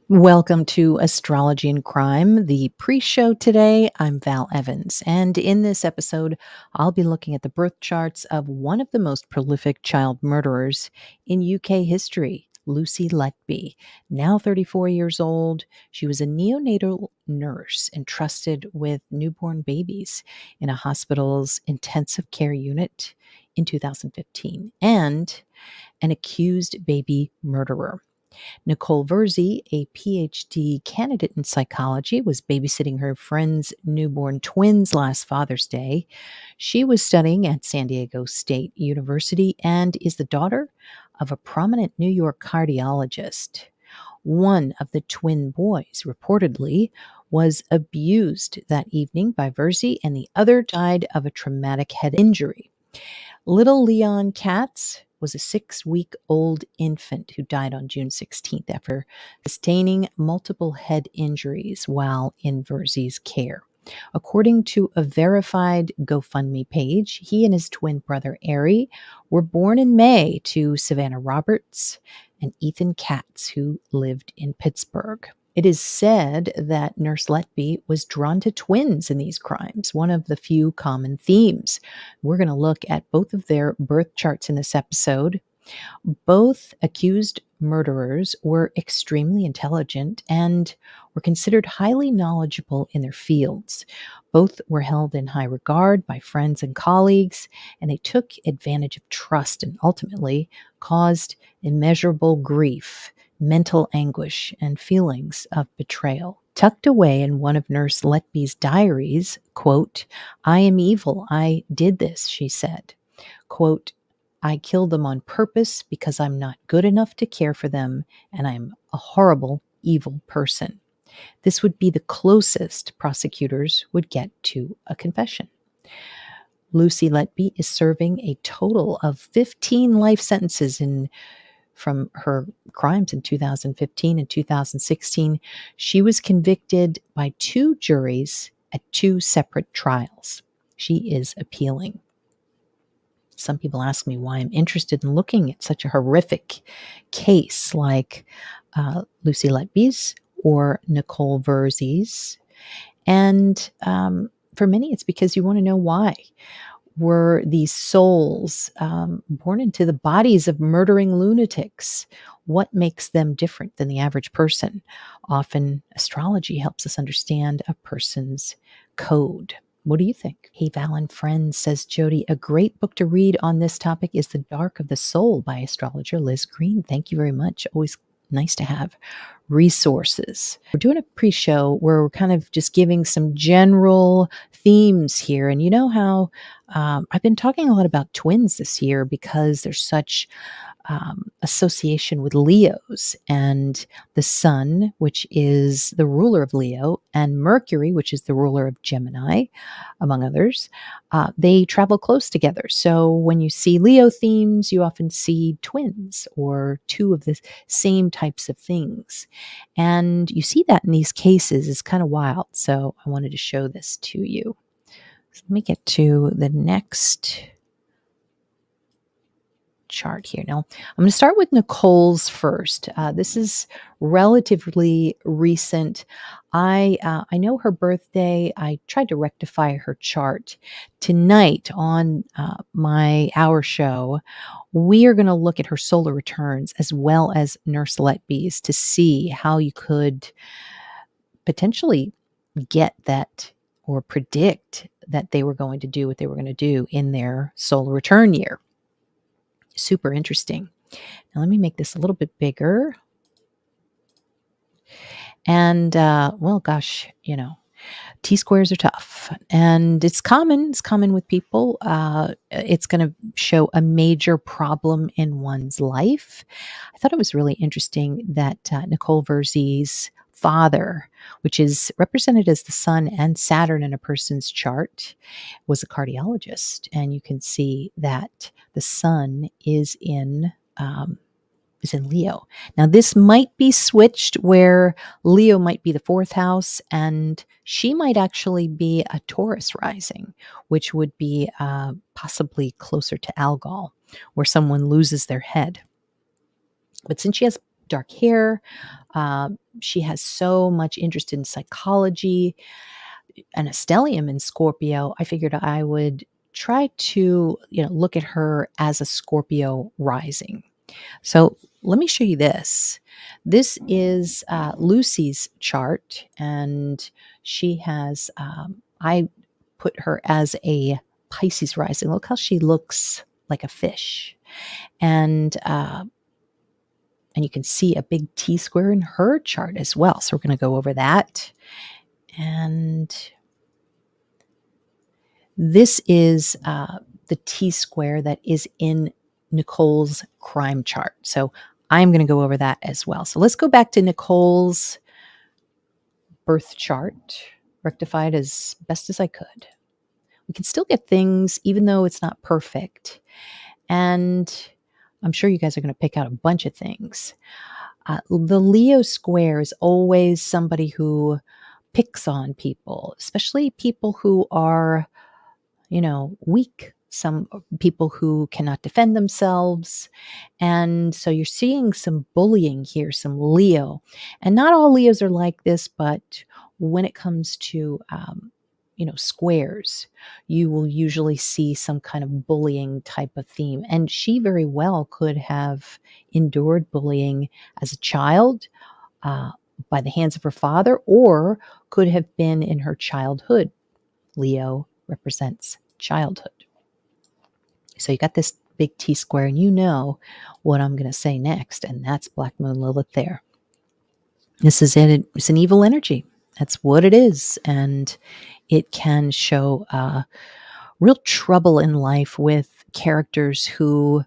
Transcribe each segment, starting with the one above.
Welcome to Astrology and Crime, the pre show today. I'm Val Evans, and in this episode, I'll be looking at the birth charts of one of the most prolific child murderers in UK history, Lucy Letby. Now 34 years old, she was a neonatal nurse entrusted with newborn babies in a hospital's intensive care unit in 2015 and an accused baby murderer. Nicole Virzi, a PhD candidate in psychology, was babysitting her friend's newborn twins last Father's Day. She was studying at San Diego State University and is the daughter of a prominent New York cardiologist. One of the twin boys, reportedly, was abused that evening by Virzi, and the other died of a traumatic head injury. Little Leon Katz was a 6-week-old infant who died on June 16th after sustaining multiple head injuries while in Virzi's care. According to a verified GoFundMe page, he and his twin brother, Ari, were born in May to Savannah Roberts and Ethan Katz, who lived in Pittsburgh. It is said that Nurse Letby was drawn to twins in these crimes, one of the few common themes. We're going to look at both of their birth charts in this episode. Both accused murderers were extremely intelligent and were considered highly knowledgeable in their fields. Both were held in high regard by friends and colleagues, and they took advantage of trust and ultimately caused immeasurable grief, mental anguish, and feelings of betrayal. Tucked away in one of Nurse Letby's diaries, quote, "I am evil. I did this," she said. Quote, "I killed them on purpose because I'm not good enough to care for them, and I'm a horrible, evil person." This would be the closest prosecutors would get to a confession. Lucy Letby is serving a total of 15 life sentences from her crimes in 2015 and 2016. She was convicted by 2 juries at 2 separate trials. She is appealing. Some people ask me why I'm interested in looking at such a horrific case like Lucy Letby's or Nicole Virzi's. And for many, it's because you want to know why. Were these souls born into the bodies of murdering lunatics? What makes them different than the average person? Often, astrology helps us understand a person's code. What do you think? Hey, Val and friends, says Jody. A great book to read on this topic is The Dark of the Soul by astrologer Liz Green. Thank you very much. Always nice to have resources. We're doing a pre-show where we're kind of just giving some general themes here. And you know how I've been talking a lot about twins this year because there's such association with Leos, and the sun, which is the ruler of Leo, and Mercury, which is the ruler of Gemini, among others. They travel close together. So when you see Leo themes, you often see twins or 2 of the same types of things. And you see that in these cases. It's kind of wild. So I wanted to show this to you. So let me get to the next chart here. Now, I'm going to start with Nicole's first. This is relatively recent. I know her birthday. I tried to rectify her chart. Tonight on my hour show, we are going to look at her solar returns as well as Nurse Letby's to see how you could potentially get that or predict that they were going to do what they were going to do in their solar return year. Super interesting. Now let me make this a little bit bigger. And well, gosh, T-squares are tough, and it's common. It's common with people. It's going to show a major problem in one's life. I thought it was really interesting that Nicole Virzi's father, which is represented as the sun and Saturn in a person's chart, was a cardiologist, and you can see that the sun is in Leo. Now, this might be switched where Leo might be the 4th house, and she might actually be a Taurus rising, which would be possibly closer to Algol, where someone loses their head. But since she has dark hair. She has so much interest in psychology and a stellium in Scorpio. I figured I would try to, look at her as a Scorpio rising. So let me show you this. This is Lucy's chart, and she has, I put her as a Pisces rising. Look how she looks like a fish. And you can see a big T square in her chart as well. So we're going to go over that. And this is the T square that is in Nicole's crime chart. So I'm going to go over that as well. So let's go back to Nicole's birth chart, rectified as best as I could. We can still get things even though it's not perfect. And I'm sure you guys are going to pick out a bunch of things. The Leo square is always somebody who picks on people, especially people who are, weak, some people who cannot defend themselves. And so you're seeing some bullying here, some Leo. And not all Leos are like this, but when it comes to, squares, you will usually see some kind of bullying type of theme. And she very well could have endured bullying as a child by the hands of her father, or could have been in her childhood. Leo represents childhood. So you got this big T square, and you know what I'm going to say next, and that's Black Moon Lilith there. This is it. It's an evil energy. That's what it is. And it can show real trouble in life with characters who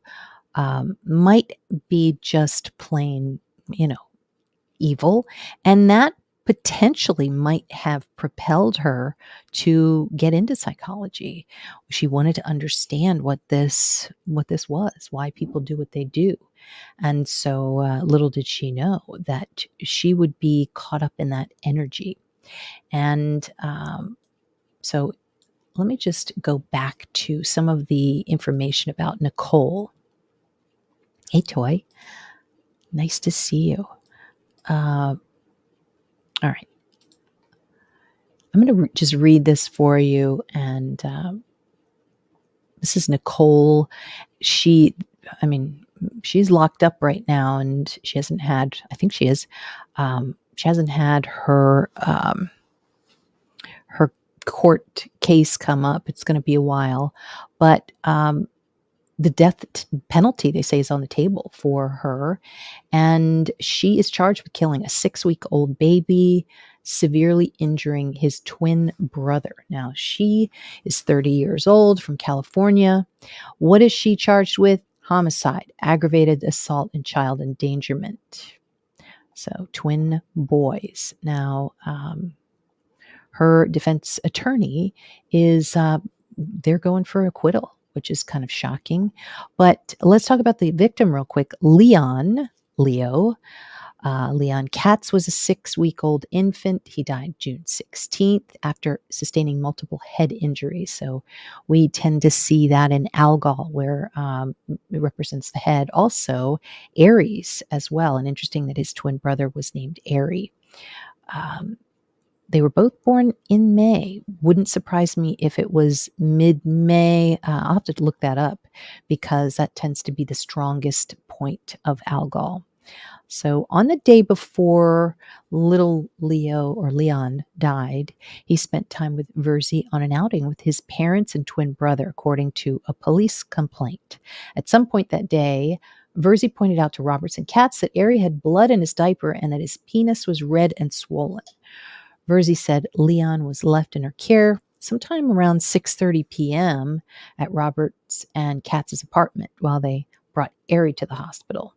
might be just plain, evil. And that potentially might have propelled her to get into psychology. She wanted to understand what this was, why people do what they do. And so little did she know that she would be caught up in that energy. And so let me just go back to some of the information about Nicole. Hey, Toy. Nice to see you. All right. I'm going to just read this for you. And this is Nicole. She's locked up right now, and she hasn't had, I think she is, she hasn't had her court case come up. It's going to be a while. But the death penalty, they say, is on the table for her. And she is charged with killing a 6-week-old baby, severely injuring his twin brother. Now, she is 30 years old, from California. What is she charged with? Homicide, aggravated assault, and child endangerment. So, twin boys. Now, her defense attorney is, they're going for acquittal, which is kind of shocking. But let's talk about the victim real quick. Leon Katz was a 6-week-old infant. He died June 16th after sustaining multiple head injuries. So we tend to see that in Algol, where it represents the head. Also, Aries as well. And interesting that his twin brother was named Aries. They were both born in May. Wouldn't surprise me if it was mid-May. I'll have to look that up, because that tends to be the strongest point of Algol. So on the day before little Leo, or Leon, died, he spent time with Virzi on an outing with his parents and twin brother, according to a police complaint. At some point that day, Virzi pointed out to Robertson Katz that Aries had blood in his diaper and that his penis was red and swollen. Virzi said Leon was left in her care sometime around 6:30 p.m. at Roberts and Katz's apartment while they brought Aries to the hospital.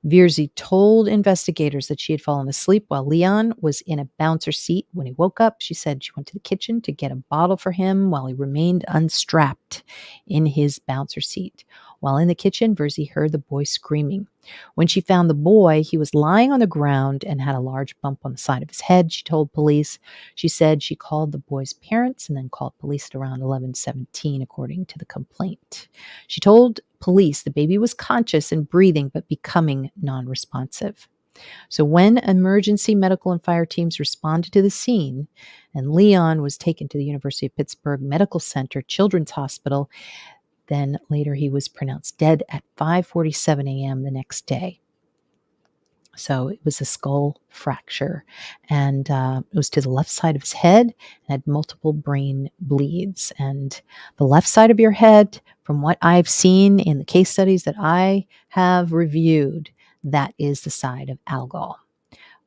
Virzi told investigators that she had fallen asleep while Leon was in a bouncer seat. When he woke up, she said she went to the kitchen to get a bottle for him while he remained unstrapped in his bouncer seat. While in the kitchen, Virzi heard the boy screaming. When she found the boy, he was lying on the ground and had a large bump on the side of his head, she told police. She said she called the boy's parents and then called police at around 11:17, according to the complaint. She told police the baby was conscious and breathing, but becoming non-responsive. So when emergency medical and fire teams responded to the scene and Leon was taken to the University of Pittsburgh Medical Center Children's Hospital, then later he was pronounced dead at 5:47 a.m. the next day. So it was a skull fracture, and it was to the left side of his head and had multiple brain bleeds. And the left side of your head, from what I've seen in the case studies that I have reviewed, that is the side of Algol.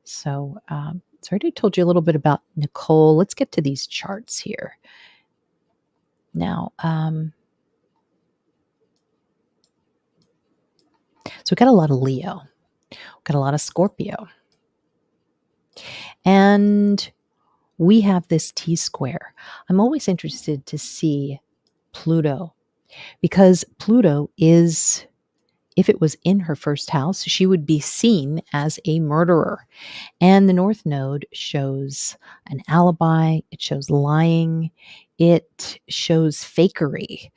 So I already told you a little bit about Nicole. Let's get to these charts here. Now, so we've got a lot of Leo, we've got a lot of Scorpio, and we have this T-square. I'm always interested to see Pluto, because Pluto is, if it was in her first house, she would be seen as a murderer. And the North Node shows an alibi, it shows lying, it shows fakery.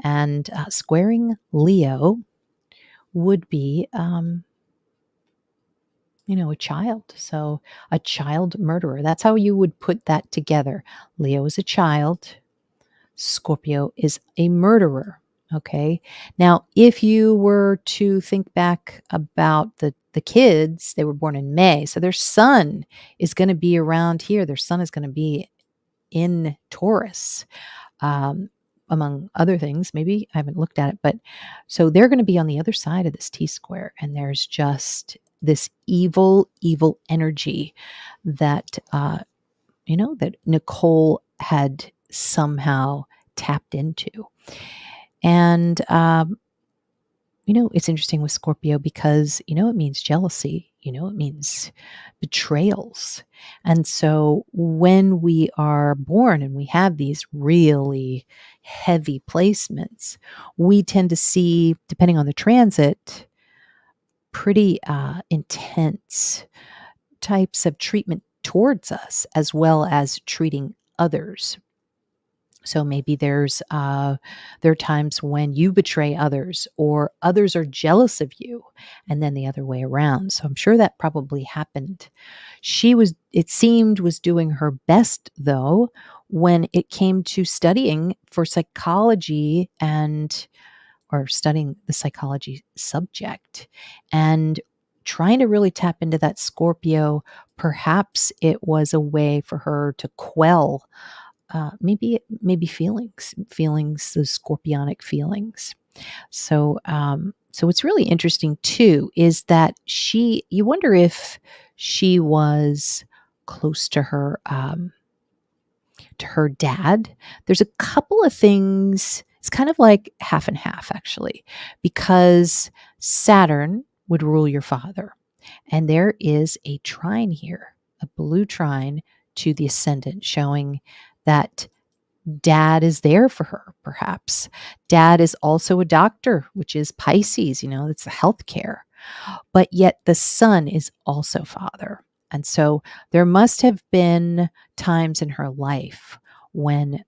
And squaring Leo would be, a child. So a child murderer. That's how you would put that together. Leo is a child. Scorpio is a murderer. Okay. Now, if you were to think back about the kids, they were born in May. So their sun is going to be around here. Their sun is going to be in Taurus, among other things. Maybe I haven't looked at it, but so they're going to be on the other side of this T-square. And there's just this evil, evil energy that, that Nicole had somehow tapped into. And, it's interesting with Scorpio because, it means jealousy, it means betrayals. And so when we are born and we have these really heavy placements, we tend to see, depending on the transit, pretty intense types of treatment towards us, as well as treating others. So maybe there are times when you betray others or others are jealous of you, and then the other way around. So I'm sure that probably happened. It seemed, was doing her best though when it came to studying for psychology or studying the psychology subject and trying to really tap into that Scorpio. Perhaps it was a way for her to quell maybe feelings, those scorpionic feelings. So what's really interesting too is that you wonder if she was close to her dad. There's a couple of things. It's kind of like half and half, actually, because Saturn would rule your father. And there is a trine here, a blue trine to the ascendant, showing that dad is there for her, perhaps. Dad is also a doctor, which is Pisces, it's the healthcare. But yet the sun is also father. And so there must have been times in her life when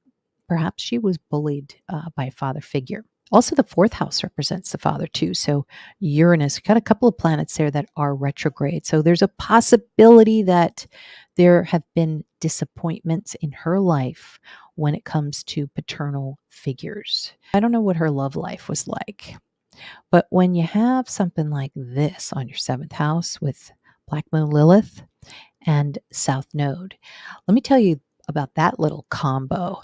perhaps she was bullied by a father figure. Also, the fourth house represents the father too. So Uranus, got a couple of planets there that are retrograde. So there's a possibility that there have been disappointments in her life when it comes to paternal figures. I don't know what her love life was like, but when you have something like this on your seventh house with Black Moon Lilith and South Node, let me tell you about that little combo.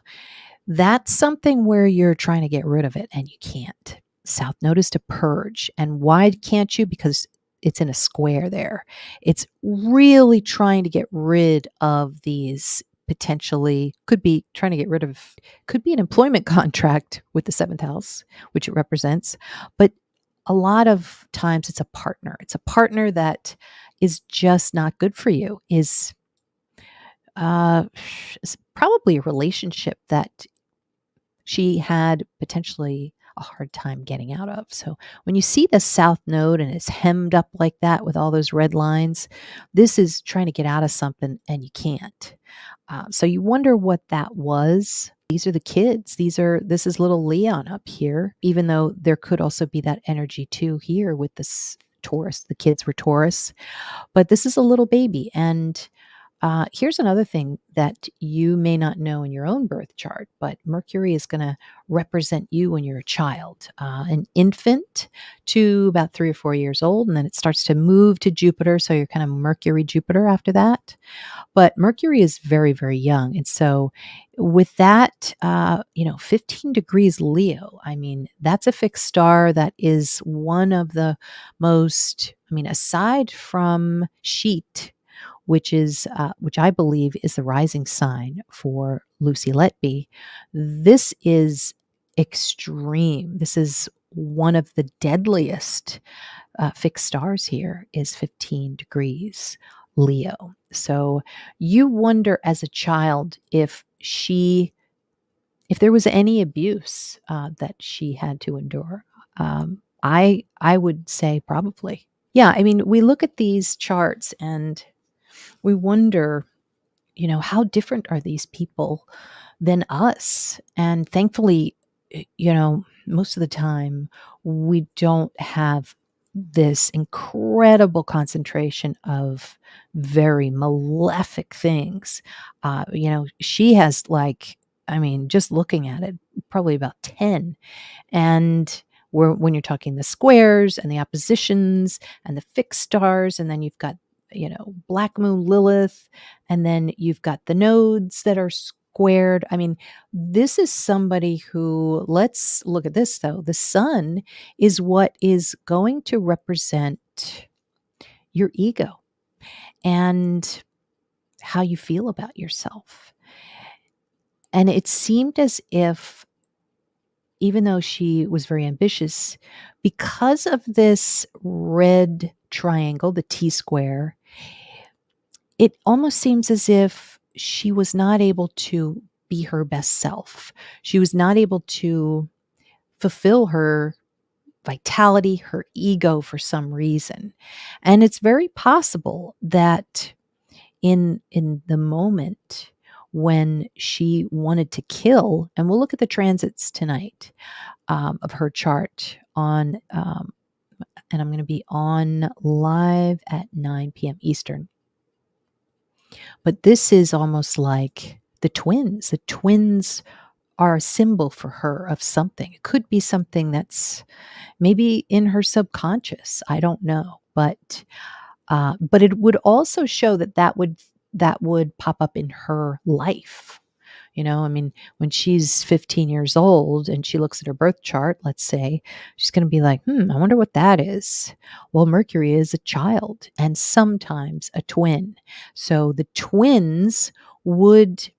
That's something where you're trying to get rid of it and you can't. South Node is to purge. And why can't you? Because it's in a square there. It's really trying to get rid of these potentially, could be an employment contract with the seventh house, which it represents. But a lot of times it's a partner. It's a partner that is just not good for you, is probably a relationship that she had potentially a hard time getting out of. So when you see the South Node and it's hemmed up like that with all those red lines, this is trying to get out of something and you can't. So you wonder what that was. These are the kids. This is little Leon up here, even though there could also be that energy too here with this Taurus. The kids were Taurus, but this is a little baby. And here's another thing that you may not know in your own birth chart, but Mercury is going to represent you when you're a child, an infant to about 3 or 4 years old. And then it starts to move to Jupiter. So you're kind of Mercury, Jupiter after that. But Mercury is very, very young. And so with that, 15 degrees Leo, I mean, that's a fixed star. That is one of the most, aside from Sheet, which I believe is the rising sign for Lucy Letby. This is extreme. This is one of the deadliest fixed stars here is 15 degrees Leo. So you wonder as a child if there was any abuse that she had to endure. I would say probably. Yeah, we look at these charts and we wonder, how different are these people than us? And thankfully, most of the time we don't have this incredible concentration of very malefic things. She has just looking at it, probably about 10. And when you're talking the squares and the oppositions and the fixed stars, and then you've got, Black Moon Lilith, and then you've got the nodes that are squared. This is somebody who, let's look at this though. The sun is what is going to represent your ego and how you feel about yourself. And it seemed as if, even though she was very ambitious, because of this red triangle, the T square, it almost seems as if she was not able to be her best self. She was not able to fulfill her vitality, her ego for some reason. And it's very possible that in the moment when she wanted to kill, and we'll look at the transits tonight of her chart on, and I'm going to be on live at 9 p.m. Eastern. But this is almost like the twins. The twins are a symbol for her of something. It could be something that's maybe in her subconscious. I don't know, but it would also show that would pop up in her life. When she's 15 years old and she looks at her birth chart, let's say, she's going to be like, I wonder what that is. Well, Mercury is a child and sometimes a twin. So the twins would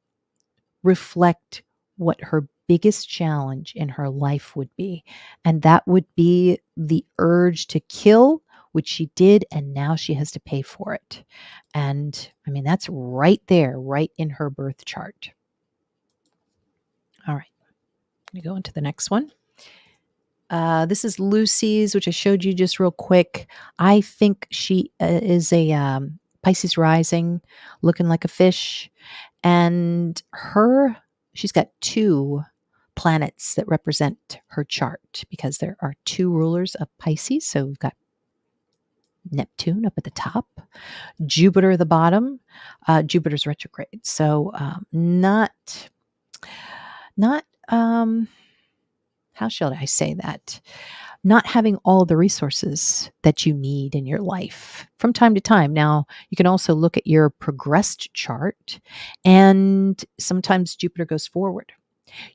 reflect what her biggest challenge in her life would be. And that would be the urge to kill, which she did, and now she has to pay for it. And that's right there, right in her birth chart. All right, let me go into the next one. This is Lucy's, which I showed you just real quick. I think she is a Pisces rising, looking like a fish. And she's got 2 planets that represent her chart because there are 2 rulers of Pisces. So we've got Neptune up at the top, Jupiter at the bottom. Jupiter's retrograde. So not how shall I say that? Not having all the resources that you need in your life from time to time. Now, you can also look at your progressed chart, and sometimes Jupiter goes forward.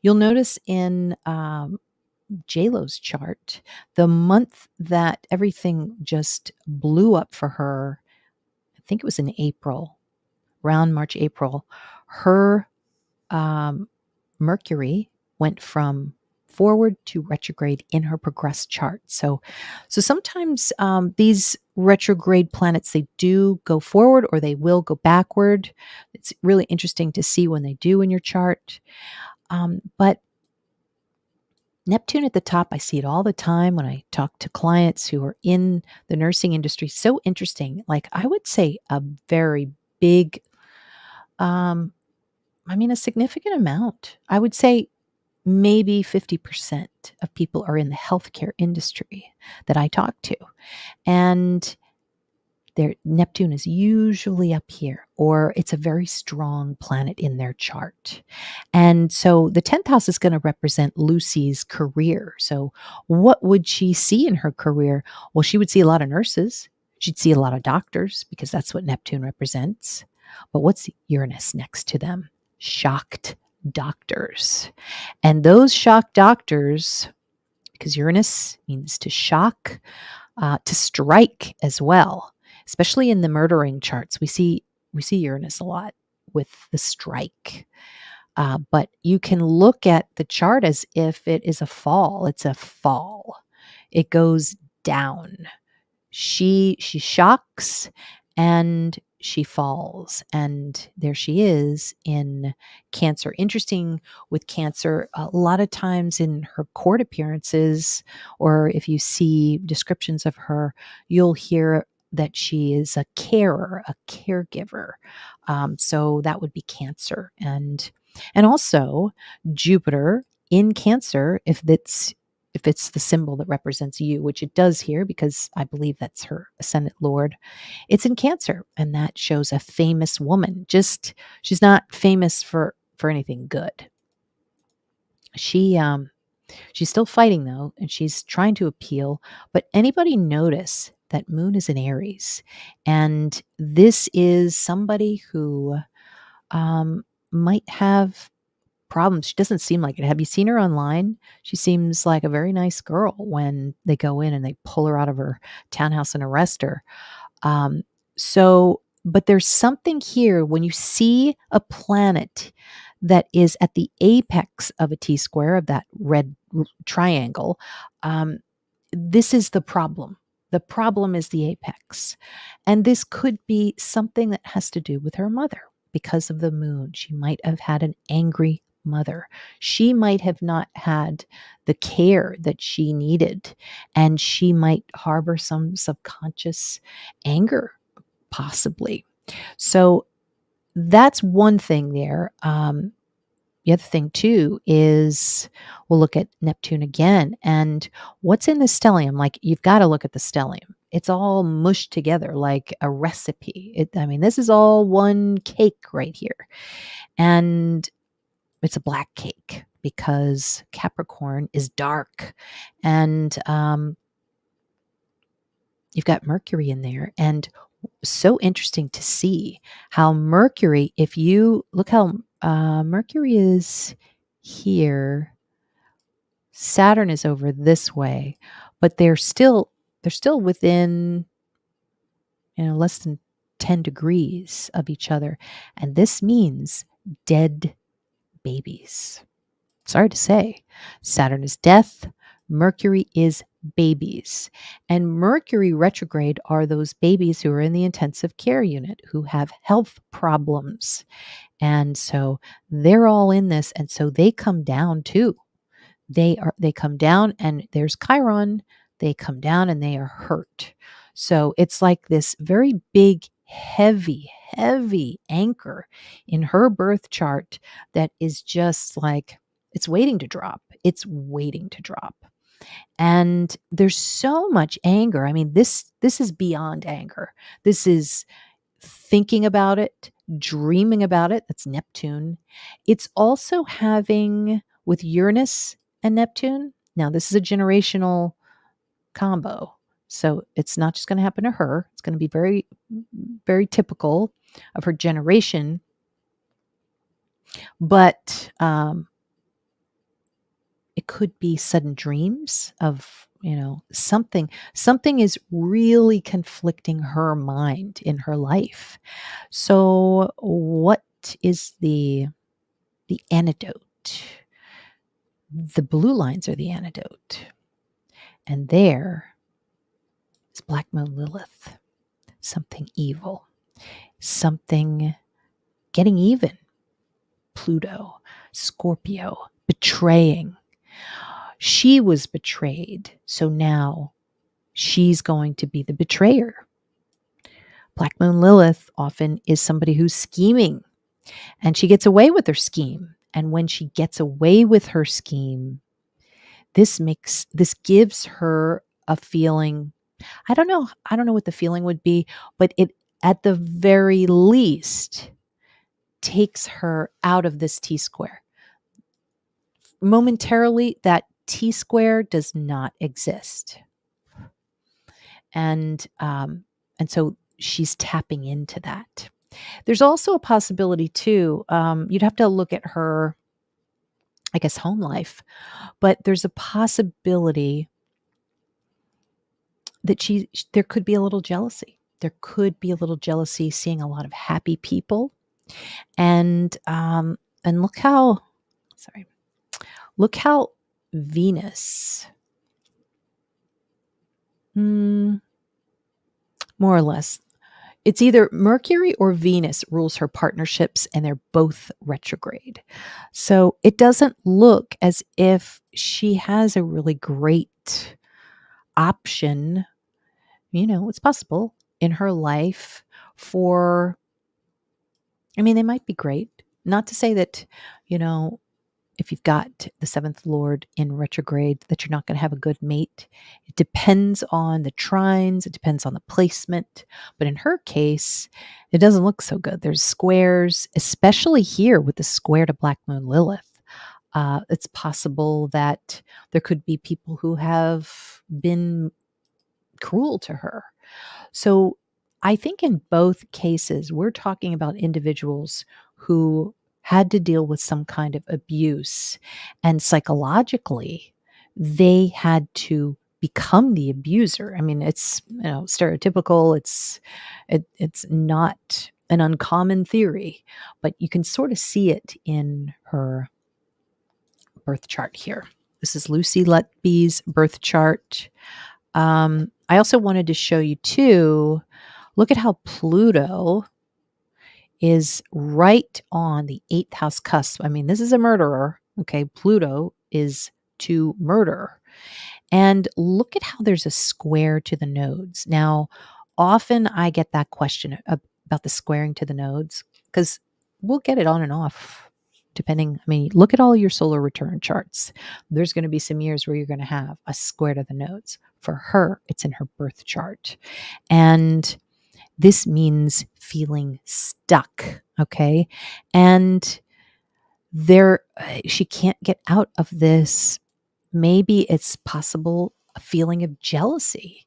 You'll notice in JLo's chart, the month that everything just blew up for her, I think it was in April, around March, April, her Mercury went from forward to retrograde in her progressed chart. So sometimes these retrograde planets, they do go forward or they will go backward. It's really interesting to see when they do in your chart. But Neptune at the top, I see it all the time when I talk to clients who are in the nursing industry. So interesting. Like I would say a very big, a significant amount. I would say maybe 50% of people are in the healthcare industry that I talk to. And their Neptune is usually up here, or it's a very strong planet in their chart. And so the 10th house is going to represent Lucy's career. So, what would she see in her career? Well, she would see a lot of nurses. She'd see a lot of doctors because that's what Neptune represents. But what's Uranus next to them? Shocked doctors. And those shocked doctors, because Uranus means to shock, to strike as well, especially in the murdering charts. We see Uranus a lot with the strike. But you can look at the chart as if it is a fall. It's a fall. It goes down. She shocks and she falls, and there she is in Cancer. Interesting with Cancer, a lot of times in her court appearances, or if you see descriptions of her, you'll hear that she is a carer, a caregiver. So that would be Cancer. And also Jupiter in Cancer, if it's the symbol that represents you, which it does here because I believe that's her ascendant lord, it's in Cancer, and that shows a famous woman. Just she's not famous for anything good. She's still fighting though, and she's trying to appeal. But anybody notice that Moon is in Aries, and this is somebody who might have problems. She doesn't seem like it. Have you seen her online? She seems like a very nice girl when they go in and they pull her out of her townhouse and arrest her. Um, but there's something here when you see a planet that is at the apex of a T square, of that red triangle. Um, this is the problem. The problem is the apex. And this could be something that has to do with her mother because of the moon. She might have had an angry mother. She might have not had the care that she needed, and she might harbor some subconscious anger, possibly. So that's one thing there. The other thing too is we'll look at Neptune again, and what's in the stellium. Like, you've got to look at the stellium. It's all mushed together like a recipe. I mean, this is all one cake right here, and it's a black cake because Capricorn is dark, and you've got Mercury in there. And so interesting to see how Mercury, if you look how Mercury is here, Saturn is over this way, but they're still within, less than 10 degrees of each other. And this means dead babies. Sorry to say, Saturn is death, Mercury is babies. And Mercury retrograde are those babies who are in the intensive care unit who have health problems. And so they're all in this. And so they come down too. They come down, and there's Chiron. They come down and they are hurt. So it's like this very big, heavy anchor in her birth chart that is just like, it's waiting to drop. It's waiting to drop. And there's so much anger. I mean, this is beyond anger. This is thinking about it, dreaming about it. That's Neptune. It's also having, with Uranus and Neptune. Now, this is a generational combo. So it's not just going to happen to her. It's going to be very, very typical of her generation. But it could be sudden dreams of, something is really conflicting her mind in her life. So what is the antidote? The blue lines are the antidote. And there is Black Moon Lilith. Something evil. Something getting even. Pluto, Scorpio, betraying. She was betrayed, so now she's going to be the betrayer. Black Moon Lilith often is somebody who's scheming, and she gets away with her scheme. And when she gets away with her scheme, this gives her a feeling. I don't know what the feeling would be, but it at the very least takes her out of this T square. Momentarily, that T square does not exist. And so she's tapping into that. There's also a possibility too. You'd have to look at her, I guess, home life, but there's a possibility that there could be a little jealousy. There could be a little jealousy seeing a lot of happy people, and look how Venus, mm, more or less, it's either Mercury or Venus rules her partnerships, and they're both retrograde. So it doesn't look as if she has a really great option. It's possible in her life for, I mean, they might be great. Not to say that, you know, if you've got the seventh lord in retrograde, that you're not going to have a good mate. It depends on the trines, it depends on the placement. But in her case, it doesn't look so good. There's squares, especially here with the square to Black Moon Lilith. It's possible that there could be people who have been cruel to her. So I think in both cases, we're talking about individuals who had to deal with some kind of abuse. And psychologically, they had to become the abuser. I mean, it's stereotypical. It's not an uncommon theory, but you can sort of see it in her birth chart here. This is Lucy Letby's birth chart. I also wanted to show you too, look at how Pluto is right on the 8th house cusp. I mean, this is a murderer. Okay. Pluto is to murder. And look at how there's a square to the nodes. Now, often I get that question about the squaring to the nodes, because we'll get it on and off depending. I mean, look at all your solar return charts. There's going to be some years where you're going to have a square to the nodes. For her, it's in her birth chart. And this means feeling stuck. Okay. And she can't get out of this. Maybe it's possible a feeling of jealousy.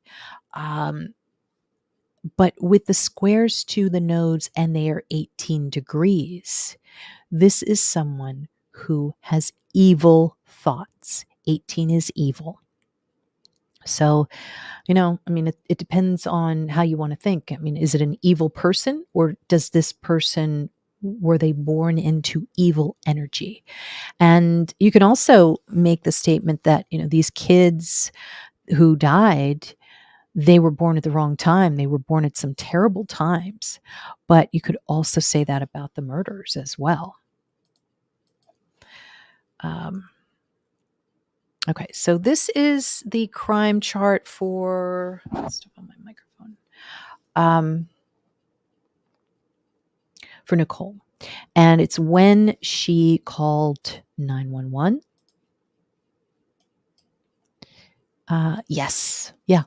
But with the squares to the nodes and they are 18 degrees, this is someone who has evil thoughts. 18 is evil. So, I mean, it depends on how you want to think. I mean, is it an evil person, or does this person, were they born into evil energy? And you can also make the statement that, these kids who died, they were born at the wrong time. They were born at some terrible times. But you could also say that about the murders as well. Okay, so this is the crime chart for, let's stop on my microphone, for Nicole. And it's when she called 911. Yes, yeah.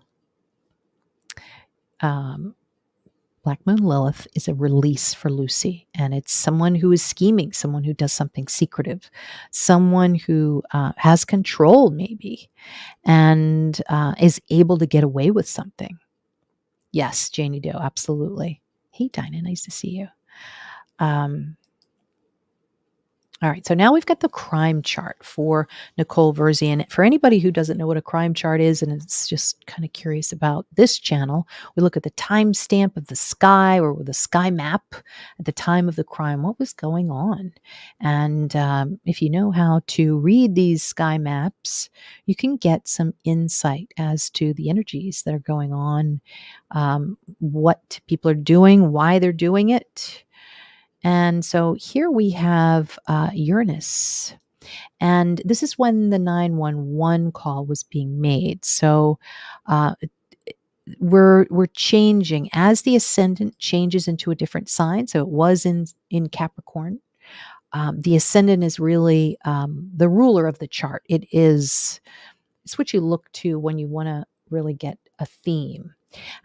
Black Moon Lilith is a release for Lucy, and it's someone who is scheming, someone who does something secretive, someone who has control maybe, and is able to get away with something. Yes, Janie Doe, absolutely. Hey, Dinah, nice to see you. All right, so now we've got the crime chart for Nicole Virzi. And for anybody who doesn't know what a crime chart is and is just kind of curious about this channel, we look at the timestamp of the sky, or the sky map at the time of the crime. What was going on? And if you know how to read these sky maps, you can get some insight as to the energies that are going on, what people are doing, why they're doing it. And so here we have Uranus. And this is when the 911 call was being made. So we're changing as the ascendant changes into a different sign. So it was in Capricorn. The ascendant is really the ruler of the chart. It's what you look to when you want to really get a theme.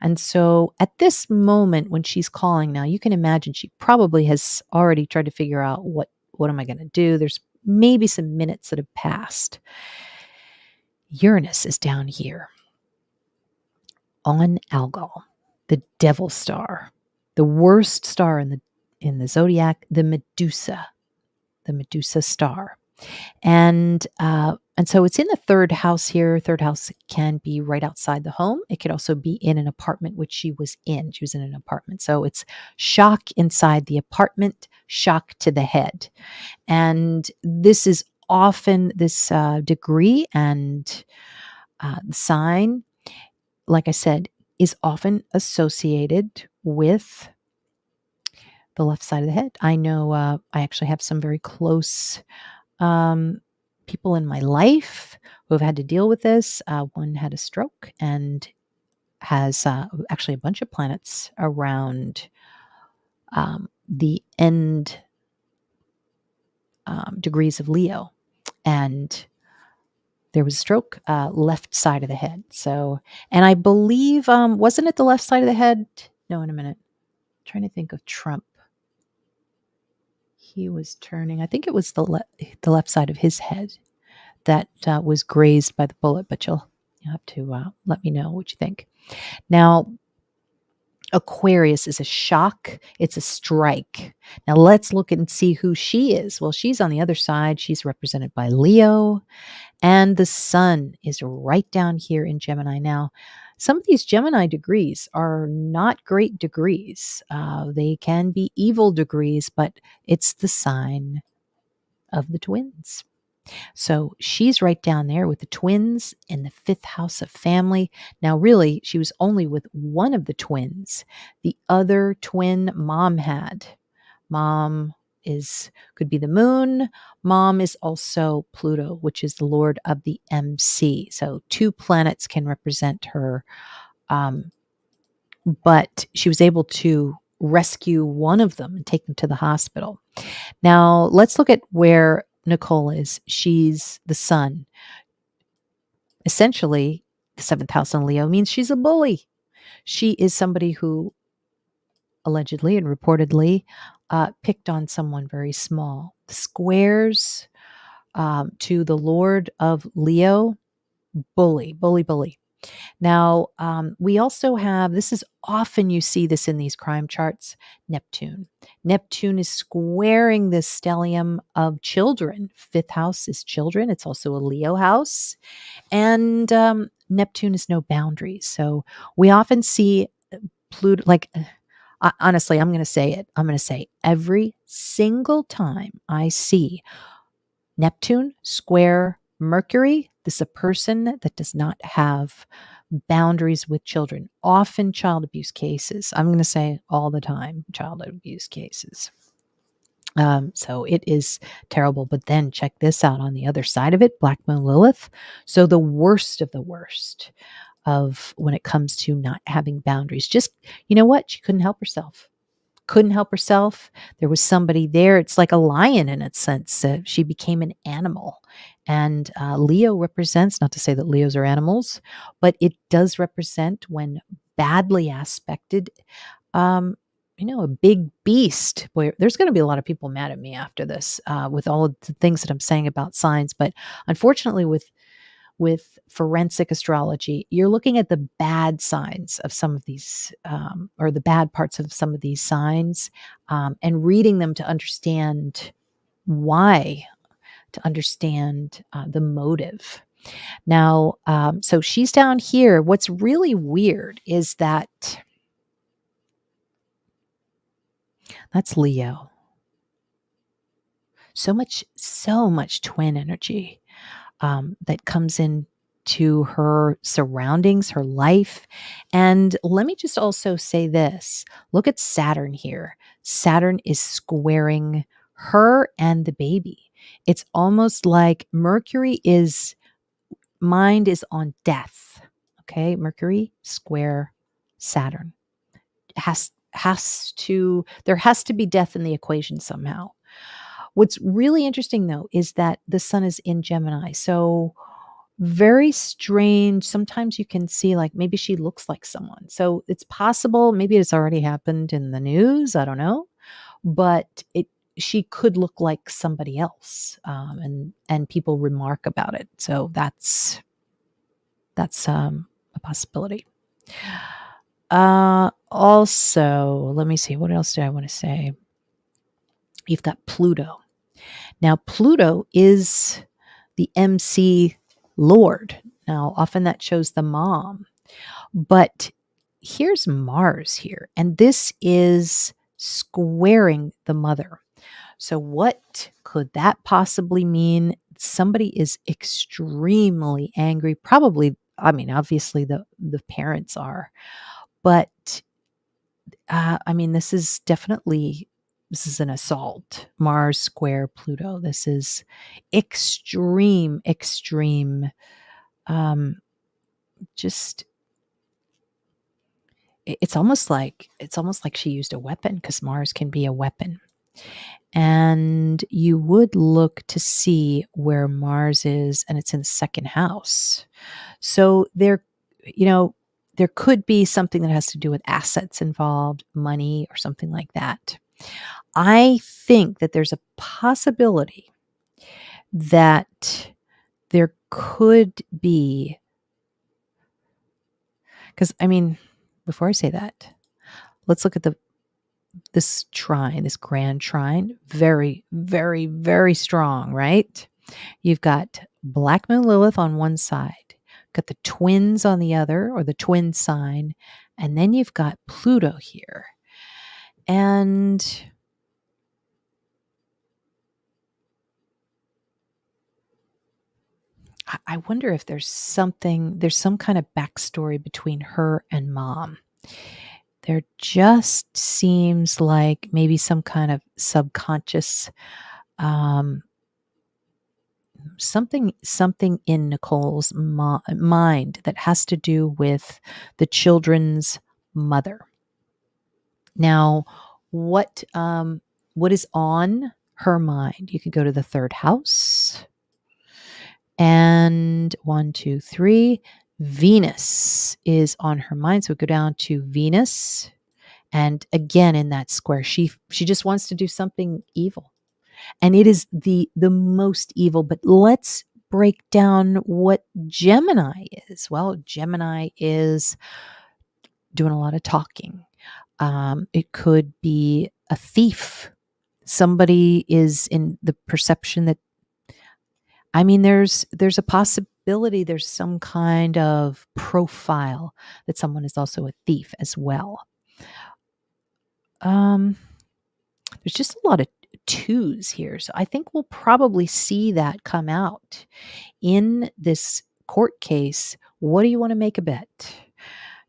And so at this moment when she's calling now, you can imagine she probably has already tried to figure out what am I going to do? There's maybe some minutes that have passed. Uranus is down here on Algol, the devil star, the worst star in the zodiac, the Medusa star. And so it's in the third house here. Third house can be right outside the home. It could also be in an apartment, which she was in. She was in an apartment. So it's shock inside the apartment, shock to the head. And this is often this degree and sign, like I said, is often associated with the left side of the head. I know I actually have some very close people in my life who have had to deal with this. One had a stroke and has actually a bunch of planets around the end degrees of Leo. And there was a stroke, left side of the head. So, and I believe, wasn't it the left side of the head? No, in a minute. I'm trying to think of Trump. He was turning, I think it was the left side of his head that was grazed by the bullet, but you'll have to let me know what you think. Now, Aquarius is a shock. It's a strike. Now let's look and see who she is. Well, she's on the other side. She's represented by Leo, and the sun is right down here in Gemini. Now, some of these Gemini degrees are not great degrees. They can be evil degrees, but it's the sign of the twins. So she's right down there with the twins in the fifth house of family. Now, really, she was only with one of the twins. The other twin mom had. Mom could be the moon. Mom is also Pluto, which is the lord of the MC. So two planets can represent her. But she was able to rescue one of them and take them to the hospital. Now, let's look at where Nicole is. She's the sun. Essentially, the seventh house in Leo means she's a bully. She is somebody who allegedly and reportedly picked on someone very small. The squares to the Lord of Leo, bully, bully, bully. Now, we also have, this is often you see this in these crime charts, Neptune. Neptune is squaring this stellium of children. Fifth house is children. It's also a Leo house. And Neptune is no boundaries. So we often see Pluto, like, honestly, I'm going to say it. I'm going to say every single time I see Neptune square Mercury, this is a person that does not have boundaries with children, often child abuse cases. I'm going to say all the time, child abuse cases. So it is terrible. But then check this out on the other side of it, Black Moon Lilith. So the worst of the worst of when it comes to not having boundaries. Just, you know what? She couldn't help herself. Couldn't help herself. There was somebody there. It's like a lion in its sense. She became an animal. And Leo represents, not to say that Leos are animals, but it does represent when badly aspected, a big beast. Where there's going to be a lot of people mad at me after this with all of the things that I'm saying about signs. But unfortunately, with forensic astrology, you're looking at the bad signs of some of these, or the bad parts of some of these signs, and reading them to understand why, to understand the motive. Now, so she's down here. What's really weird is that's Leo. So much twin energy that comes in to her surroundings, her life. And let me just also say this. Look at Saturn here. Saturn is squaring her and the baby. It's almost like mind is on death. Okay, Mercury square Saturn. There has to be death in the equation somehow. What's really interesting though is that the sun is in Gemini. So very strange. Sometimes you can see like maybe she looks like someone. So it's possible, maybe it's already happened in the news. I don't know. But she could look like somebody else. And people remark about it. So that's a possibility. Also, let me see. What else do I want to say? You've got Pluto. Now, Pluto is the MC Lord. Now, often that shows the mom, but here's Mars here, and this is squaring the mother. So, what could that possibly mean? Somebody is extremely angry. Probably, I mean, obviously the parents are, but I mean, this is an assault. Mars square Pluto. This is extreme, extreme. Um, just it's almost like she used a weapon because Mars can be a weapon. And you would look to see where Mars is, and it's in the second house. So you know, there could be something that has to do with assets involved, money, or something like that. I think that there's a possibility that there could be, because I mean, before I say that, let's look at this trine, this grand trine. Very, very, very strong, right? You've got Black Moon Lilith on one side, got the twins on the other, or the twin sign, and then you've got Pluto here. And I wonder if there's some kind of backstory between her and mom. There just seems like maybe some kind of subconscious um, something in Nicole's mind that has to do with the children's mother. Now, what is on her mind? You could go to the third house. And 1, 2, 3, Venus is on her mind. So we go down to Venus. And again, in that square, she just wants to do something evil. And it is the most evil. But let's break down what Gemini is. Well, Gemini is doing a lot of talking. It could be a thief. Somebody is in the perception that, I mean, there's a possibility there's some kind of profile that someone is also a thief as well. There's just a lot of twos here. So I think we'll probably see that come out in this court case. What do you want to make a bet?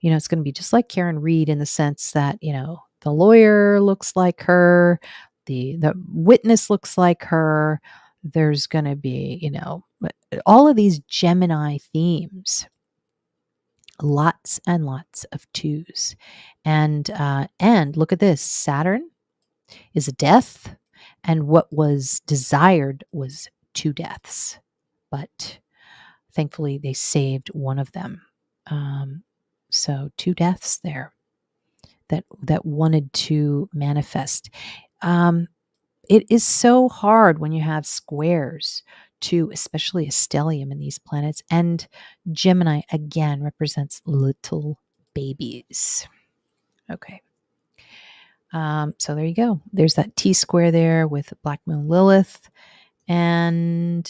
It's going to be just like Karen Reed in the sense that, the lawyer looks like her, the witness looks like her. There's going to be, all of these Gemini themes, lots and lots of twos. And look at this. Saturn is a death, and what was desired was 2 deaths. But thankfully they saved one of them. So 2 deaths there that wanted to manifest. It is so hard when you have squares to, especially a stellium in these planets. And Gemini, again, represents little babies. Okay. So there you go. There's that T square there with Black Moon Lilith. And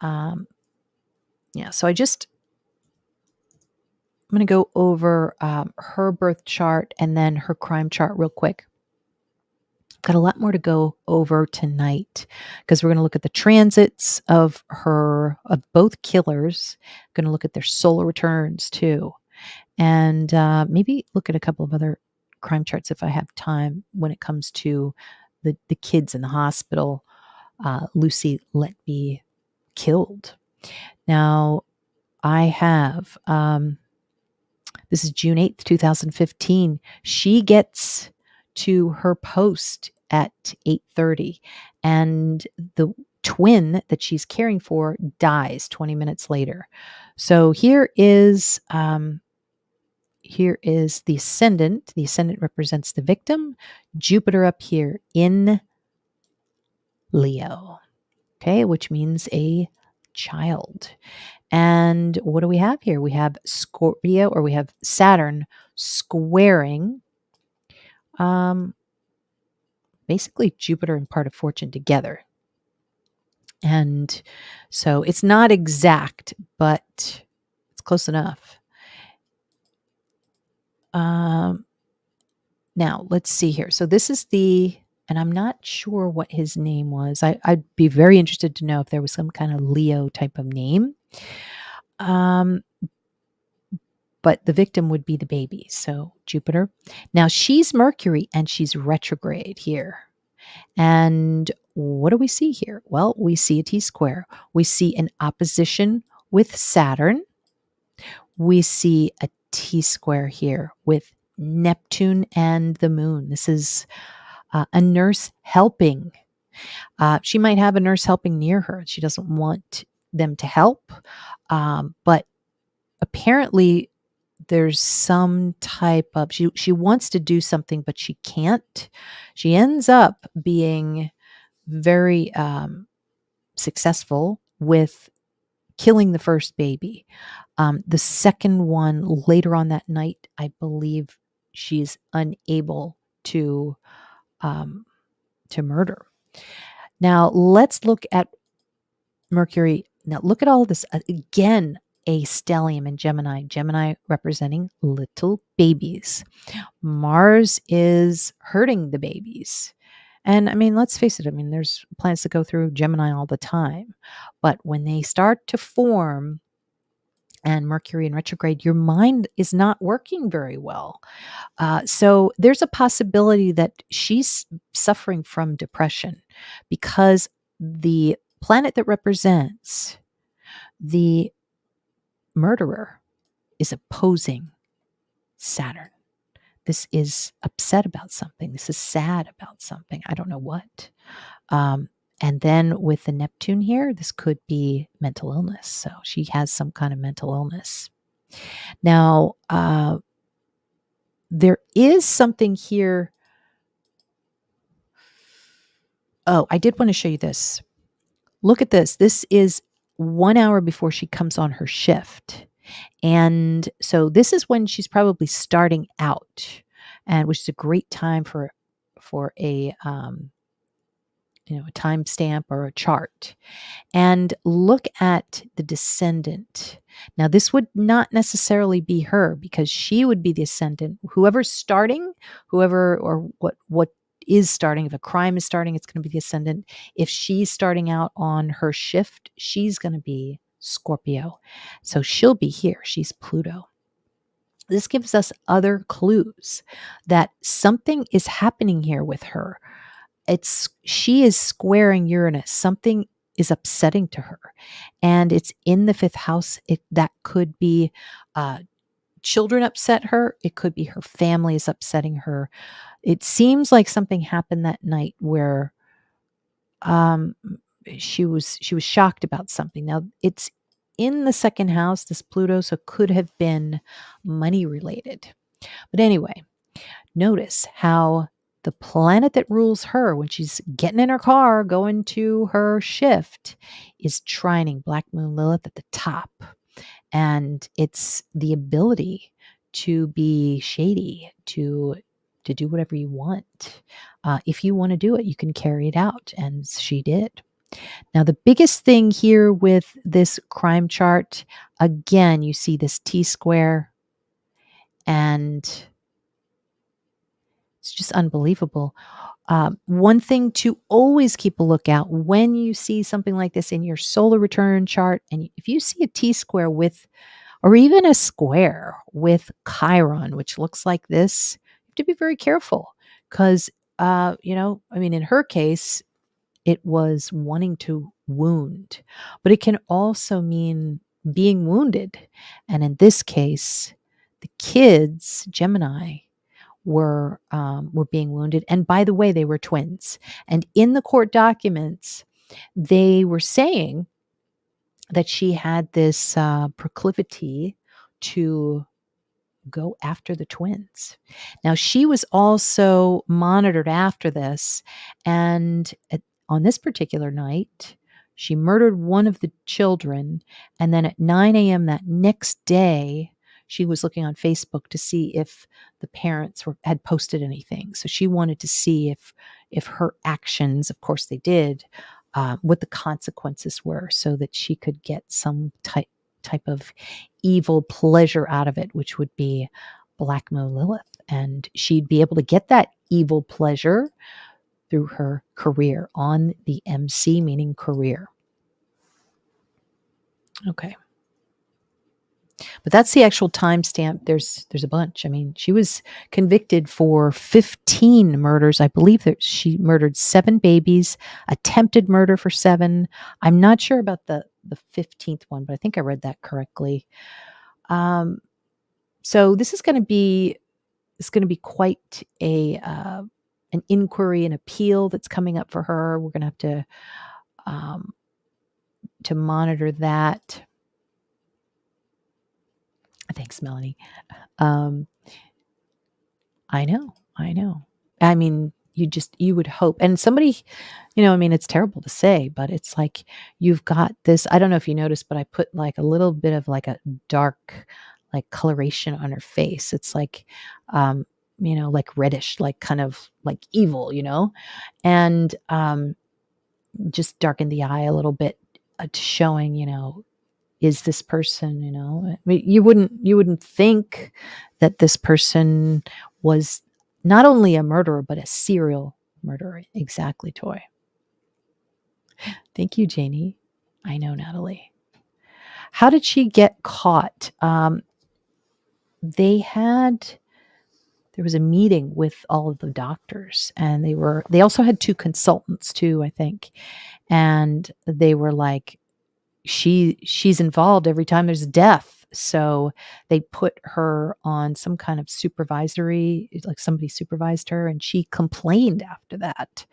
so I'm going to go over her birth chart and then her crime chart real quick. Got a lot more to go over tonight because we're going to look at the transits of both killers. Going to look at their solar returns too. And maybe look at a couple of other crime charts if I have time when it comes to the kids in the hospital. Lucy Letby killed. Now, I have, this is June 8th, 2015. She gets to her post at 8:30, and the twin that she's caring for dies 20 minutes later. So here is the ascendant. The ascendant represents the victim. Jupiter up here in Leo, okay, which means a child. And what do we have here? We have Scorpio, or we have Saturn squaring um, basically Jupiter and part of fortune together. And so it's not exact, but it's close enough. Now, let's see here. So this is and I'm not sure what his name was. I'd be very interested to know if there was some kind of Leo type of name. But the victim would be the baby. So Jupiter. Now she's Mercury and she's retrograde here. And what do we see here? Well, we see a T square. We see an opposition with Saturn. We see a T square here with Neptune and the moon. This is a nurse helping. She might have a nurse helping near her. She doesn't want them to help. But apparently, there's some type of she wants to do something, but she can't. She ends up being very successful with killing the first baby. The second one later on that night, I believe she's unable to murder. Now let's look at Mercury. Now look at all of this again. A stellium in Gemini. Gemini representing little babies. Mars is hurting the babies. And I mean, let's face it, I mean, there's planets that go through Gemini all the time. But when they start to form and Mercury in retrograde, your mind is not working very well. So there's a possibility that she's suffering from depression because the planet that represents the murderer is opposing Saturn. This is upset about something. This is sad about something. I don't know what. And then with the Neptune here, this could be mental illness. So she has some kind of mental illness. Now, there is something here. Oh, I did want to show you this. Look at this. This is 1 hour before she comes on her shift. And so this is when she's probably starting out, and which is a great time for a a timestamp or a chart. And look at the descendant. Now, this would not necessarily be her because she would be the ascendant. Whoever's starting, whoever or what is starting, if a crime is starting, it's going to be the ascendant. If she's starting out on her shift, she's going to be Scorpio. So she'll be here. She's Pluto. This gives us other clues that something is happening here with her. She is squaring Uranus. Something is upsetting to her, and it's in the fifth house. That could be children upset her. It could be her family is upsetting her. It seems like something happened that night where she was shocked about something. Now it's in the second house, this Pluto, so it could have been money related. But anyway, notice how the planet that rules her when she's getting in her car, going to her shift, is trining Black Moon Lilith at the top. And it's the ability to be shady, to do whatever you want. If you want to do it, you can carry it out. And she did. Now, the biggest thing here with this crime chart, again, you see this T square, and it's just unbelievable. One thing to always keep a lookout when you see something like this in your solar return chart, and if you see a T square with, or even a square with Chiron, which looks like this, you have to be very careful because, in her case, it was wanting to wound, but it can also mean being wounded. And in this case, the kids, Gemini, were being wounded. And by the way, they were twins. And in the court documents, they were saying that she had this proclivity to go after the twins. Now, she was also monitored after this, and on this particular night, she murdered one of the children, and then at 9 a.m. that next day, she was looking on Facebook to see if the parents had posted anything. So she wanted to see if her actions, of course they did, what the consequences were, so that she could get some type of evil pleasure out of it, which would be blackmail Lilith. And she'd be able to get that evil pleasure through her career on the MC, meaning career. Okay. But that's the actual timestamp. There's a bunch. I mean, she was convicted for 15 murders. I believe that she murdered 7 babies, attempted murder for 7. I'm not sure about the 15th one, but I think I read that correctly. So this is going to be quite an inquiry, an appeal that's coming up for her. We're going to have to monitor that. Thanks, Melanie. I know. I mean, you would hope, and somebody, I mean, it's terrible to say, but it's like you've got this. I don't know if you noticed, but I put like a little bit of like a dark, like coloration on her face. It's like, like reddish, like kind of like evil, and just darken the eye a little bit, showing, is this person, I mean, you wouldn't think that this person was not only a murderer, but a serial murderer. Exactly, Toy. Thank you, Janie. I know, Natalie. How did she get caught? There was a meeting with all of the doctors, and they also had 2 consultants too, I think. And they were like, she's involved every time there's a death. So they put her on some kind of supervisory, like somebody supervised her, and she complained after that.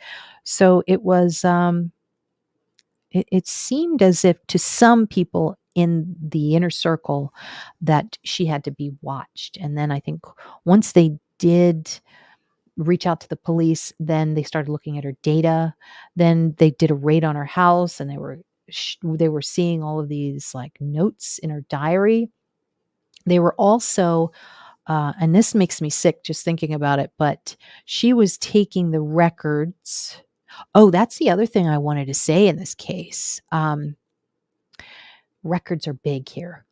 So it was, it seemed as if to some people in the inner circle that she had to be watched. And then I think once they did reach out to the police, then they started looking at her data. Then they did a raid on her house, and they were seeing all of these like notes in her diary. They were also, and this makes me sick just thinking about it, but she was taking the records. Oh, that's the other thing I wanted to say in this case. Records are big here.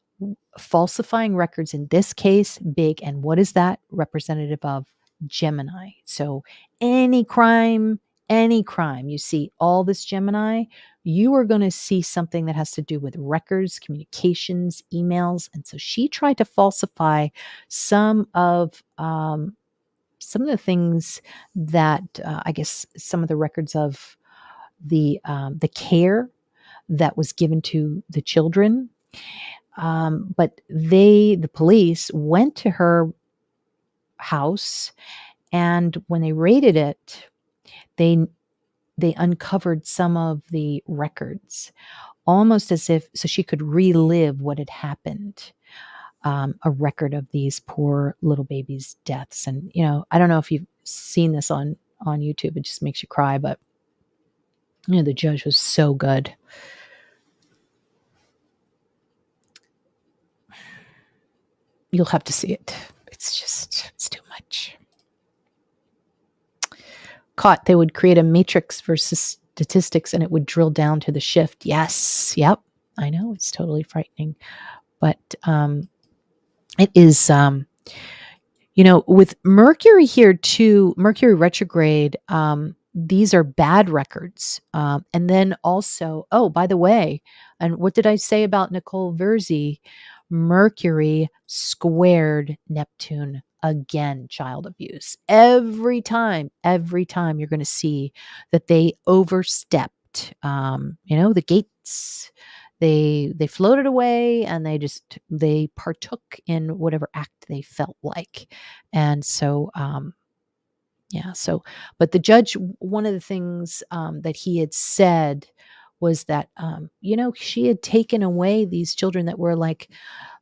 Falsifying records in this case, big. And what is that representative of? Gemini. So any crime you see all this Gemini, you are going to see something that has to do with records, communications, emails. And so she tried to falsify some of the things that I guess some of the records of the care that was given to the children. But the police went to her house, and when they raided it, they uncovered some of the records, almost as if so she could relive what had happened. A record of these poor little babies' deaths. And I don't know if you've seen this on YouTube. It just makes you cry, but the judge was so good. You'll have to see it. It's too much. Caught. They would create a matrix for statistics, and it would drill down to the shift. Yes. Yep. I know. It's totally frightening. But it is, with Mercury here too, Mercury retrograde, these are bad records. And then also, oh, by the way, and what did I say about Nicole Virzi? Mercury squared Neptune again, child abuse. Every time you're going to see that they overstepped, the gates. they floated away, and they partook in whatever act they felt like. And so yeah, so but the judge, one of the things that he had said was that she had taken away these children that were like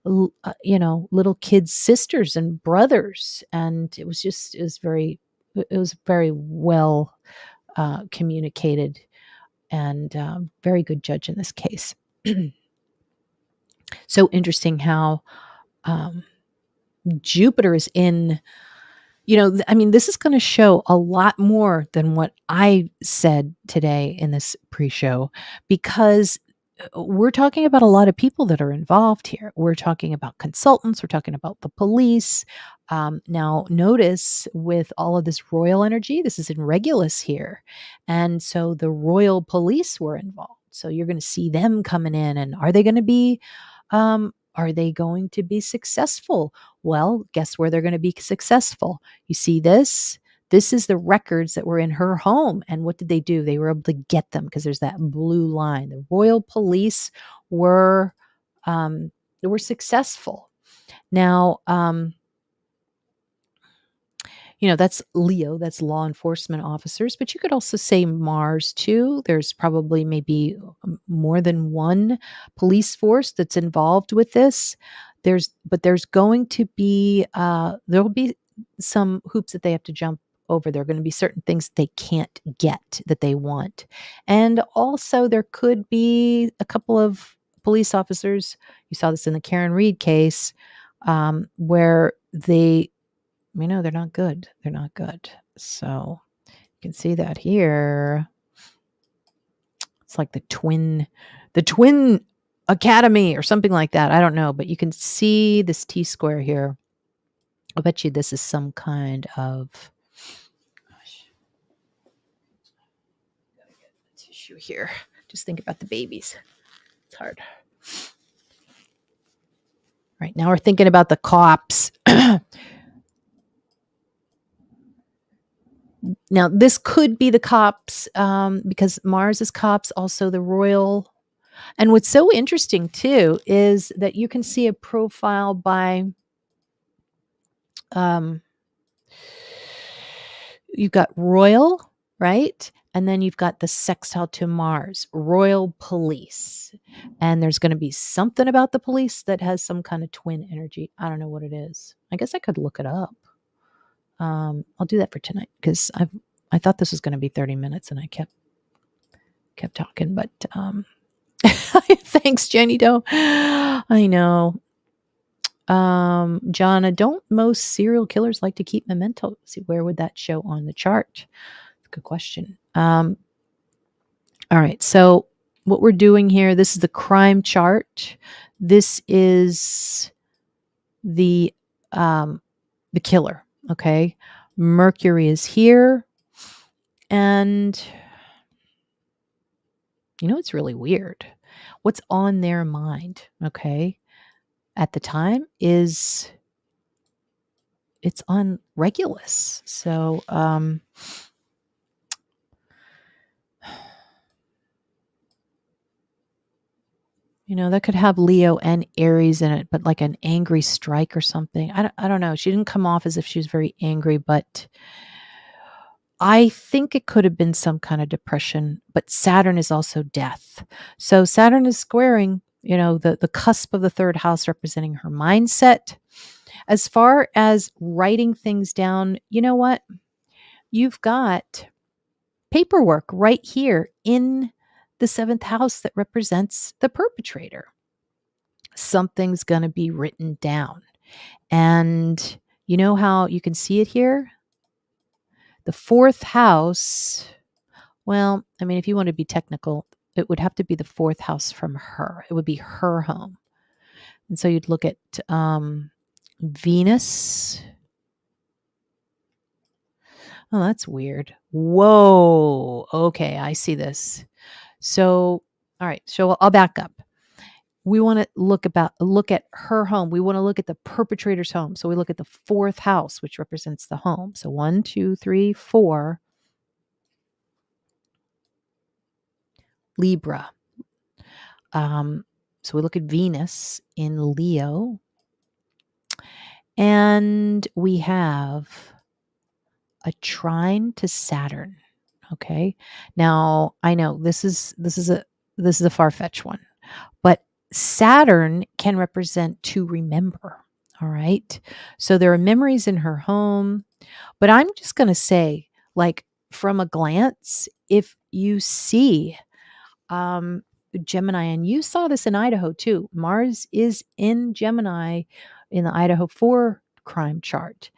little kids' sisters and brothers, and it was very well communicated, and very good judge in this case. So interesting how um, Jupiter is in. I mean, this is going to show a lot more than what I said today in this pre-show, because we're talking about a lot of people that are involved here. We're talking about consultants, we're talking about the police. Now, notice with all of this royal energy, this is in Regulus here. And so the royal police were involved. So you're going to see them coming in, and are they going to be successful? Well, guess where they're going to be successful. You see this? This is the records that were in her home. And what did they do? They were able to get them because there's that blue line. The royal police were successful. Now, that's Leo, that's law enforcement officers, but you could also say Mars too. There's probably maybe more than one police force that's involved with this. There's going to be, there'll be some hoops that they have to jump over. There are going to be certain things they can't get that they want. And also there could be a couple of police officers. You saw this in the Karen Reed case, where they're not good. They're not good. So you can see that here. It's like the twin academy or something like that. I don't know, but you can see this T-square here. I bet you this is some kind of, gosh, gotta get the tissue here. Just think about the babies. It's hard. Right now we're thinking about the cops. Now, this could be the cops, because Mars is cops, also the royal. And what's so interesting too is that you can see a profile by, you've got royal, right? And then you've got the sextile to Mars, royal police. And there's going to be something about the police that has some kind of twin energy. I don't know what it is. I guess I could look it up. I'll do that for tonight because I thought this was going to be 30 minutes and I kept talking, but thanks, Jenny Doe. I know. Jonna, don't most serial killers like to keep mementos? See, where would that show on the chart? Good question. All right. So what we're doing here, this is the crime chart. This is the killer. Okay. Mercury is here. And it's really weird. What's on their mind, okay, at the time is it's on Regulus. So, that could have Leo and Aries in it, but like an angry strike or something. I don't know. She didn't come off as if she was very angry, but I think it could have been some kind of depression, but Saturn is also death. So Saturn is squaring, the cusp of the third house representing her mindset. As far as writing things down, you know what? You've got paperwork right here in the seventh house that represents the perpetrator. Something's going to be written down. And you know how you can see it here? The fourth house, well, I mean, if you want to be technical, it would have to be the fourth house from her. It would be her home. And so you'd look at Venus. Oh, that's weird. Whoa. Okay, I see this. So, all right. So I'll back up. We want to look at her home. We want to look at the perpetrator's home. So we look at the fourth house, which represents the home. So 1, 2, 3, 4. Libra. So we look at Venus in Leo, and we have a trine to Saturn. Okay. Now I know this is a far-fetched one, but Saturn can represent to remember. All right. So there are memories in her home, but I'm just going to say, like, from a glance, if you see um, Gemini, and you saw this in Idaho too, Mars is in Gemini in the Idaho 4 crime chart.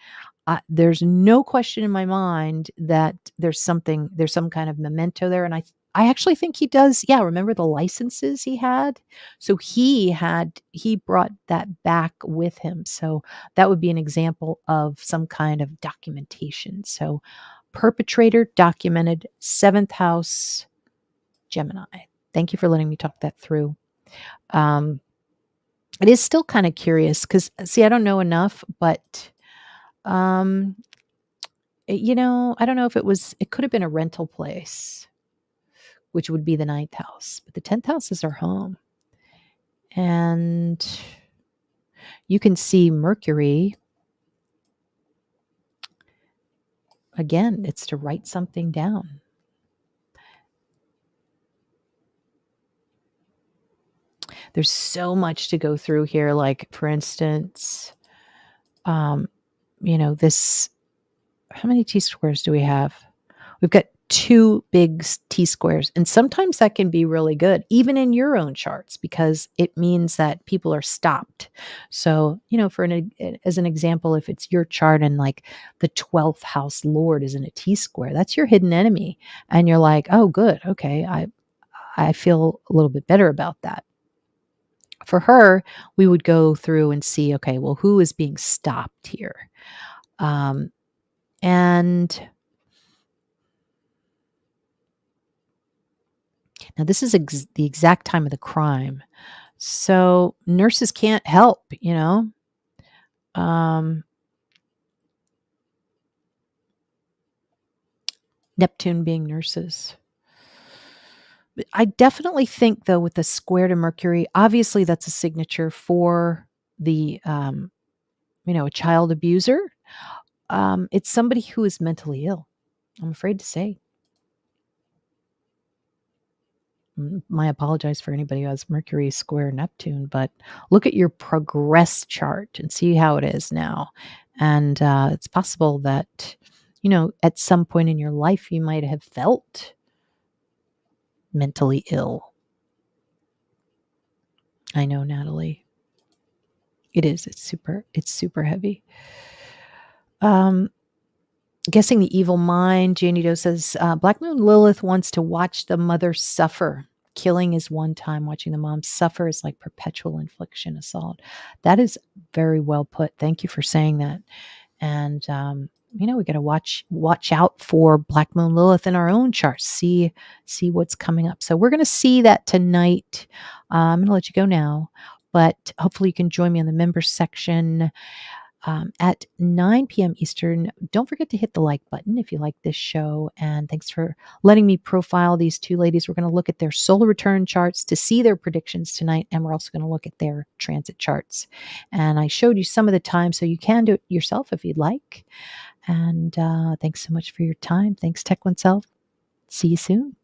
There's no question in my mind that there's some kind of memento there. And I actually think he does. Yeah. Remember the licenses he had? So he brought that back with him. So that would be an example of some kind of documentation. So perpetrator documented, seventh house, Gemini. Thank you for letting me talk that through. Um, it is still kind of curious because, see, I don't know enough, but um, I don't know if it could have been a rental place, which would be the ninth house, but the 10th house is our home. And you can see Mercury. Again, it's to write something down. There's so much to go through here. Like, for instance, um, this, how many T squares do we have? We've got two big T squares. And sometimes that can be really good, even in your own charts, because it means that people are stopped. So, as an example, if it's your chart and like the 12th house Lord is in a T square, that's your hidden enemy. And you're like, oh, good. Okay. I feel a little bit better about that. For her, we would go through and see, okay, well, who is being stopped here? And now this is the exact time of the crime. So nurses can't help, Um, Neptune being nurses. But I definitely think, though, with the square to Mercury, obviously that's a signature for the, a child abuser. It's somebody who is mentally ill. I'm afraid to say. My apologize for anybody who has Mercury square Neptune, but look at your progress chart and see how it is now. And it's possible that, at some point in your life, you might have felt mentally ill. I know, Natalie. It is. It's super heavy. Guessing the evil mind. Janie Doe says, Black Moon Lilith wants to watch the mother suffer. Killing is one time. Watching the mom suffer is like perpetual infliction assault. That is very well put. Thank you for saying that. And, we got to watch out for Black Moon Lilith in our own charts. See what's coming up. So we're going to see that tonight. I'm going to let you go now, but hopefully you can join me in the members section at 9 p.m. Eastern. Don't forget to hit the like button if you like this show. And thanks for letting me profile these two ladies. We're going to look at their solar return charts to see their predictions tonight. And we're also going to look at their transit charts. And I showed you some of the time, so you can do it yourself if you'd like. And thanks so much for your time. Thanks, Tech Oneself. See you soon.